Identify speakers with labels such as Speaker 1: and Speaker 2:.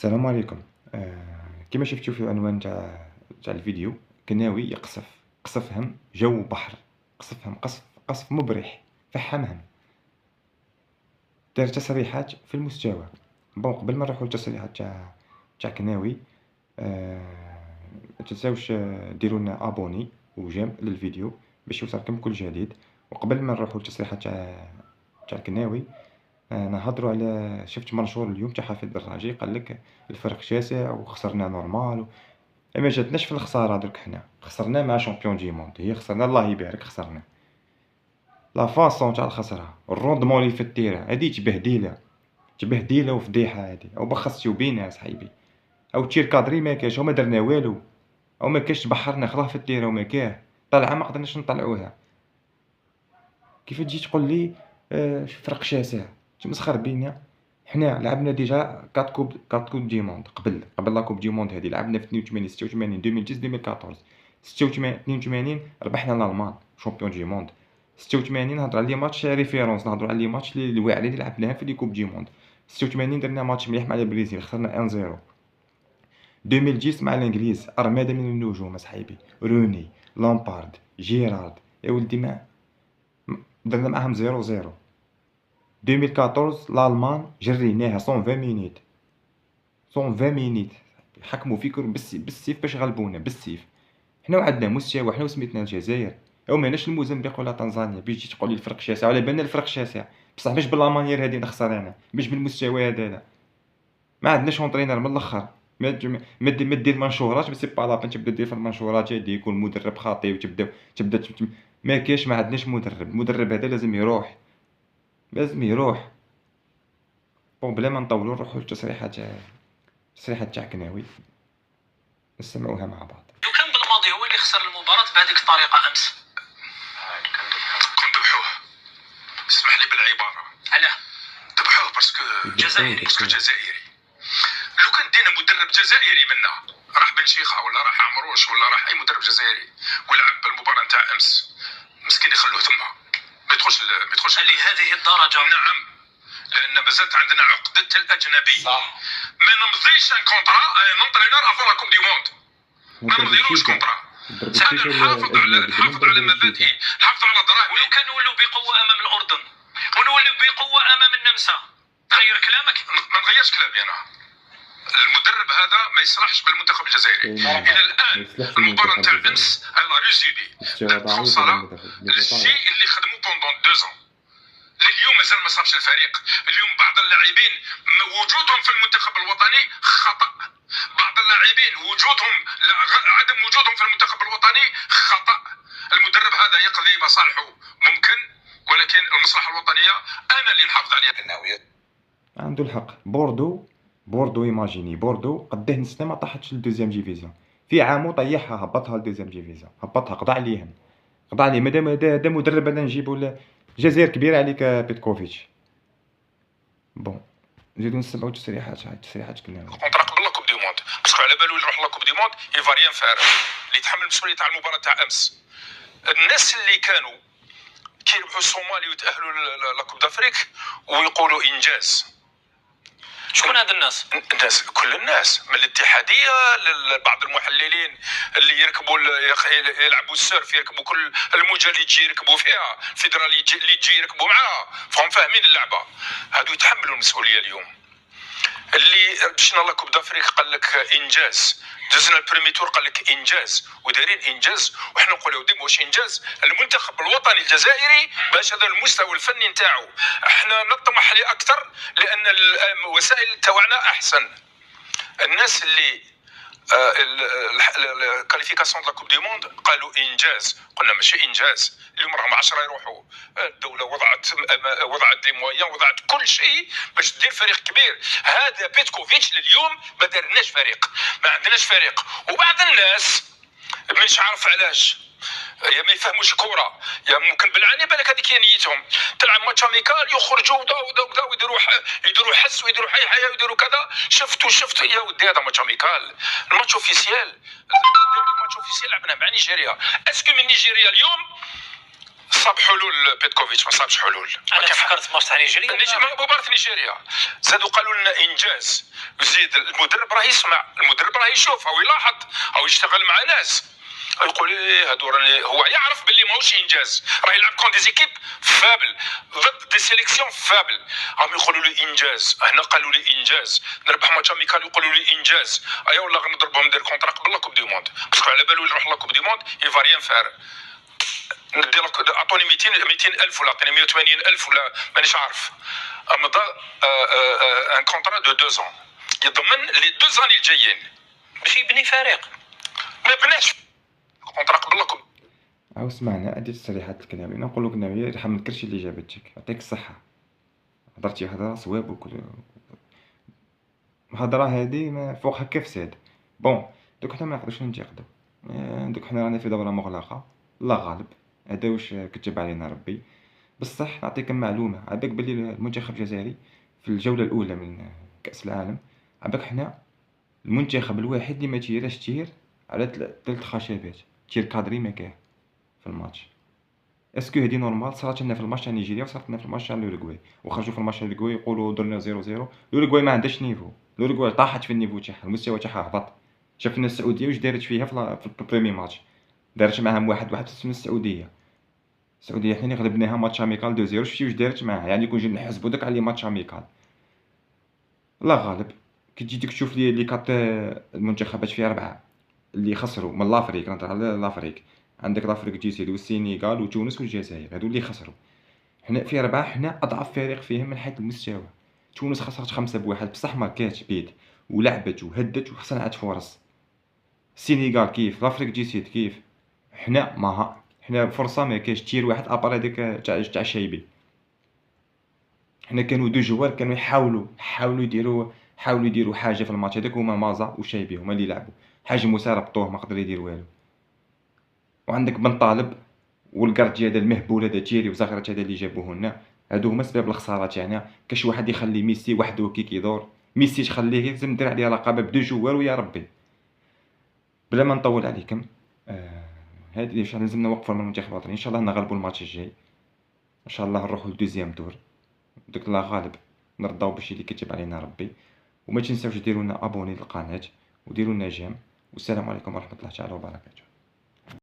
Speaker 1: السلام عليكم. كما شفتوا في العنوان تاع الفيديو، كناوي قصفهم جو بحر، قصفهم قصف مبرح، فحمهم، دار تصريحات في المستوى. قبل ما نروحوا للتصريحات تاع كناوي، ما تنساوش ديروا لنا ابوني وجيم للفيديو باش يوصلكم كل جديد. وقبل ما نروحوا للتصريحات تاع كناوي، نهضروا على شفت منشور اليوم تاع حفيظ الدراجي قال لك الفرق شاسع وخسرنا نورمال ما جاتناش في الخساره. درك حنا خسرنا مع شامبيون دي موند، هي خسرنا الله يبارك، خسرنا لا فاصون تاع الخساره، الروندمون اللي في التيرا هذه تبهديله وفضيحه هذه. او بخصتو بينا صاحبي، او تير كادري ما كاش، وما درنا والو، او ما كاش بحرنا خلاه في التيرا وما كاه طلعه ما قدرناش نطلعوها. كيف تجي تقول لي فرق شاسع؟ تمسخر بينا. حنا لعبنا ديجا 4 كوب دي موند قبل لا كوب دي موند هذه. لعبنا في 82 86 2010 2014. 86 82 ربحنا الالمان شامبيون دي موند. 86 نهضر على لي ماتش ريفيرونس، نهضروا على لي ماتش اللي واعرين اللي لعبناها في لي كوب دي موند. 86 درنا ماتش مليح مع البرازيل، خسرنا 1-0. 2010 مع الانجليز، ارماده من النجوم اصاحبي، روني، لامبارد، جيرارد، يا ولدي ما درنا معاهم 0-0. 2014 الالمان جريناها 120 مينيت، 120 مينيت حكموا فيكم بالسيف باش غلبونا بالسيف. حنا عندنا مستوى، حنا وسميتنا الجزائر، او ماناش الموزمبيق ولا تنزانيا باش تجي تقول لي الفرق شاسع. على بالنا الفرق شاسع بصح مش بالمانيير هذه نخسر انا، مش بالمستوى هذا لا. ما عندناش اونطرينر من الاخر. ما دير منشورات، بس با لابين تبدا دير في المنشورات هذيك والمدرب خاطي وتبدا ما كاش. ما عندناش المدرب هذا لازم يروح، لازم يروح. بلا ما نطولوا نروحوا للتصريحات تاع كناوي نسمعوها مع بعض.
Speaker 2: لو كان بالماضي هو اللي خسر المباراة بهذيك الطريقة أمس،
Speaker 3: كون ذبحوه. اسمح لي بالعبارة،
Speaker 2: علاه؟
Speaker 3: ذبحوه باسكو جزائري. لو كان دينا مدرب جزائري منا، راح بن شيخة ولا راح عمروش ولا راح أي مدرب جزائري ويلعب بالمباراة نتاع أمس، مسكين يخلوه ثم ما يدخلش
Speaker 2: لهذه الدرجة.
Speaker 3: نعم، لأن مازالت عندنا عقدة الأجنبي.
Speaker 2: صح.
Speaker 3: ما نمضيش ان كونترا ان انترينور افون لا كوب دي موند، ما نمضيلوش كونترا. نحافظ على مبادئي، نحافظ على دراهمي.
Speaker 2: ولو كان نولوا بقوة أمام الأردن، ونولوا بقوة أمام النمسا، تغير كلامك؟
Speaker 3: ما نغيرش كلامي أنا. المدرب هذا ما يصلحش بالمنتخب الجزائري. إلى الآن المباراة نتاع أمس على ريزيدي الشيء اللي خدموه بوندون 2 ans اليوم مازال ما صابش الفريق. اليوم بعض اللاعبين وجودهم في المنتخب الوطني خطأ، بعض اللاعبين عدم وجودهم في المنتخب الوطني خطأ. المدرب هذا يقضي مصالحه ممكن، ولكن المصلحة الوطنية أنا اللي نحافظ عليها. الناوية
Speaker 1: عنده الحق. بوردو ايماجيني بوردو قداه سنه ما طاحتش للدوزيام ديفيزيون، في عامو طيحها هبطها للدوزيام ديفيزيون، هبطها قضى عليهم. مادام هذا مدرب هذا نجيبو الجزائر كبيره عليك بيتكوفيتش. بون نزيدو نسمعو التصريحات كلها.
Speaker 3: كونترا قبل لا كوب دي موند، باسكو على بالو يروح لا كوب دي موند يفا ريان فار، اللي يتحمل المسؤوليه تاع المباراه تاع امس. الناس اللي كانوا كيربحوا الصومالي ويتاهلوا لا كوب دافريك ويقولوا انجاز،
Speaker 2: شكون هاد الناس؟
Speaker 3: كل الناس، من الاتحاديه لبعض المحللين اللي يركبوا يلعبوا السيرف، يركبوا كل الموجه اللي تجي يركبوا فيها، الفيدرالي اللي تجي يركبوا معاها، فهم فاهمين اللعبه. هادو يتحملوا المسؤوليه اليوم. اللي مشينا لا كوب دافريك قال لك انجاز، دزنا البريمي تور قال لك انجاز، ودايرين انجاز، وحنا نقولوا ديما واش انجاز. المنتخب الوطني الجزائري باش هذا المستوى الفني نتاعو احنا نطمح ليه اكثر، لان الوسائل تاعنا احسن. الناس اللي الكاليفيكاسيون دو لا كوب دي موند قالوا انجاز، قلنا ماشي انجاز. اليوم راهم 10 يروحوا. الدوله وضعت دي مويان، وضعت كل شيء باش دير فريق كبير. هذا بيتكوفيتش لليوم ما دارناش فريق، ما عندناش فريق. وبعض الناس مش عارف علاش يا ما يفهموش كوره، يا ممكن بالعني بالك هذيك هي نيتهم. تلعب ماتش اميكال يخرجوا ودا يديروا حس ويديروا حي ويديروا كذا. شفت يا ودي هذا ماتش اميكال، الماتش اوفيسيال. الماتش اوفيسيال لعبنا مع نيجيريا. اسكو من نيجيريا اليوم صاب حلول بيتكوفيتش؟ ما صابش حلول.
Speaker 2: انا فكرت ماتش تاع نيجيريا،
Speaker 3: مباراة نيجيريا زادوا قالوا لنا انجاز. زيد المدرب راه يسمع، المدرب راه يشوف او يلاحظ او يشتغل مع ناس، يقول ايه هادو راني، هو يعرف باللي ماهوش انجاز، راه يلعب كون دي زيكيب فابل ضد دي سيليكسيون فابل، راهم يقولوا لي انجاز، هنا قالوا لي انجاز، نربح ماتش اميكال يقولوا لي انجاز، ايا والله غنضربهم ندير كونترا قبل لا كوب دي موند، باسكو على بالو يروح لا كوب دي موند يفا ريان فار، ندير لك اعطوني 200 الف ولا اعطيني 180 الف ولا مانيش عارف، مضى ان كونترا دو 2 ans يضمن لي 2 ans الجايين باش يبني فريق، ما بناش كونترا قبل لا كوب.
Speaker 1: عاود سمعنا هادي التصريحات الكناوي، نقول لك كناوي يرحم من الكرشي اللي جابتك، يعطيك الصحة، هضرتي هضرة صواب وكل الهضرة هادي ما فوقها كفساد. بون دوك حنا ما نقدروش ننتقدو، دوك حنا رانا في دورة مغلقة، الله غالب، هذا واش كتب علينا ربي. بصح نعطيك معلومة، عباك بلي المنتخب الجزائري في الجولة الأولى من كأس العالم، عباك حنا المنتخب الوحيد اللي ما تيراش تير على 3 خشبات، تير كادري ما كاين في الماتش. اسكو هادي نورمال؟ صرات لنا في الماتش تاع نيجيريا وصرات لنا في الماتش تاع الأوروغواي، وخرجوا في الماتش تاع الأوروغواي يقولوا درنا 0-0، الأوروغواي ما عندهاش نيفو، الأوروغواي طاحت في النيفو تاعها، المستوى تاعها هبط. شفنا السعودية واش دارت فيها في البريمي ماتش، دارت معاهم 1-1 من السعودية. السعودية حنا اللي غلبناها ماتش اميكال 2-0، شفتي واش دارت معاها، يعني كون جينا نحسبوا داك على ماتش اميكال. الله غالب. كي تجي تشوف لي كات المنتخبات فيها 4 اللي خسروا من لافريك، نهضر على لافريك، عندك لافريك تجيسيد والسينيغال وتونس والجزائر، هادو اللي خسروا. حنا في 4 حنا أضعف فريق فيهم من حيث المستوى. تونس خسرت 5-1 بصح ما كانتش بيد ولعبت وهدت وصنعت فرص. السينيغال كيف، لافريك تجيسيد كيف، حنا ما حنا فرصة ما كاينش، تير واحد ابار هذاك تاع شايبي. حنا كانوا 2 جوار كانوا يحاولوا يديروا حاجة في الماتش هذاك، هما مازا وشايبي هما اللي لعبوا، حاج موسى ربطوه ما قدر يدير والو. وعندك بن طالب والكارتي هذا المهبول هذا تيري وزغرت هذا اللي جابوه لنا، هادو هما سبب الخسارة تاعنا. كاش واحد يخلي ميسي وحده كي كيدور، ميسي تخليه لازم دير عليه رقابة ب2 جوار ويا ربي. بلا ما نطول عليكم، هادي واش لازم نوقفوا من المنتخب الوطني، ان شاء الله نغلبوا الماتش الجاي، ان شاء الله نروحوا لدوزيام دور، دوك الله غالب نرضاو بشي اللي كتب علينا ربي. وما تنساوش ديروا لنا ابوني للقناة وديروا لنا جيم، والسلام عليكم ورحمة الله تعالى وبركاته.